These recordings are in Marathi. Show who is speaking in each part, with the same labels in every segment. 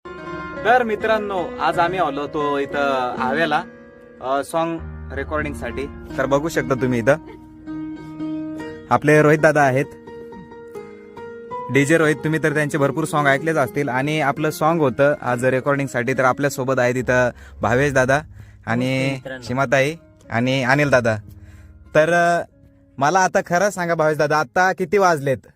Speaker 1: तर मित्रांनो, आज आम्ही आलो होतो इथं आव्याला सॉन्ग रेकॉर्डिंग साठी. तर बघू शकता तुम्ही इथं आपले रोहित दादा आहेत, डीजे रोहित. तुम्ही तर त्यांचे भरपूर सॉन्ग ऐकलेच असतील. आणि आपलं सॉन्ग होतं आज रेकॉर्डिंग साठी. तर आपल्या सोबत आहेत इथं भावेश दादा आणि सीमाताई आणि अनिल दादा. तर मला आता खरं सांगा भावेश दादा, आता किती वाजलेत?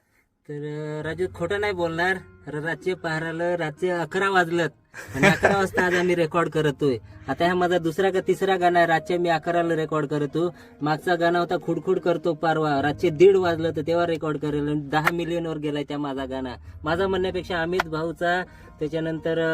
Speaker 2: तर राजू खोटं नाही बोलणार, रातचे पहाराला रातचे 11 वाजलेत आणि 11 वाजता आज आम्ही रेकॉर्ड करतोय. आता हा माझा दुसरा का तिसरा गाणं आहे. रातचे मी 11ला रेकॉर्ड करतो. मागचा गाणं होता खुडखुड करतो पारवा, रातचे 1:30 वाजलं तर तेव्हा रेकॉर्ड करेल. 10 मिलियन वर गेलाय त्या माझा गाणं. माझा म्हणण्यापेक्षा अमित भाऊचा, त्याच्यानंतर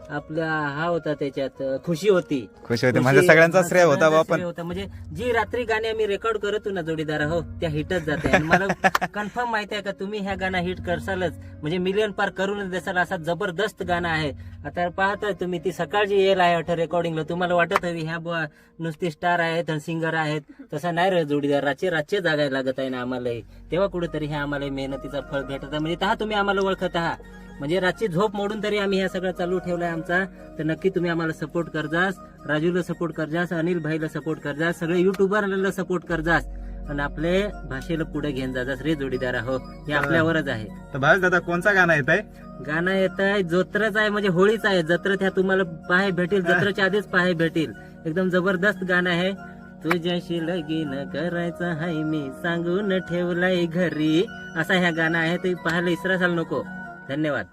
Speaker 2: आपला हा होता, त्याच्यात खुशी होती.
Speaker 1: म्हणजे सगळ्यांचा श्रेय होता बा. पण
Speaker 2: होता म्हणजे जी रात्री गाणी आम्ही रेकॉर्ड करतो ना जोडीदार हो, त्या हिटच जाते. आणि मला कन्फर्म माहिती आहे का तुम्ही ह्या गाणं हिट करसालच, म्हणजे मिलियन पार करूनच देसाल. असा जबरदस्त गाणं आहे. आता पाहताय तुम्ही, ती सकाळची येल आहे वाटतं रेकॉर्डिंगला. तुम्हाला वाटत हवी ह्या बुवा नुसती स्टार आहेत आणि सिंगर आहेत, तसा नाही रे जोडीदार. रातचे जागायला लागत आहे ना आम्हाला, तेव्हा कुठेतरी हे आम्हाला मेहनतीचा फळ भेटत आहे. म्हणजे तहा तुम्ही आम्हाला ओळखत आहात. म्हणजे रातची झोप मोडून तरी आम्ही हे सगळं चालू ठेवलंय आमचा. तर नक्की तुम्ही आम्हाला सपोर्ट करजास, राजूला सपोर्ट करजास, अनिल भाईला सपोर्ट करजास, सगळे युट्यूबरला सपोर्ट करजास आणि आपल्या भाषेला पुढे घेऊन जाजास रे जोडीदार. हो, हे आपल्यावरच आहे.
Speaker 1: तर भावेश दादा कोणचा गाणं येत आहे?
Speaker 2: गाणं येत आहे जोत्रच आहे, म्हणजे होळीच आहे. जत्रेत ह्या तुम्हाला पाहाय भेटेल, जत्रेच्या आधीच पाहाय भेटेल. एकदम जबरदस्त गाणं आहे. तुझ्याशी लगीन करायचं हाय मी सांगून ठेवलाय घरी, असा ह्या गाणं आहे. ते पाहायला इसरासाल नको. धन्यवाद.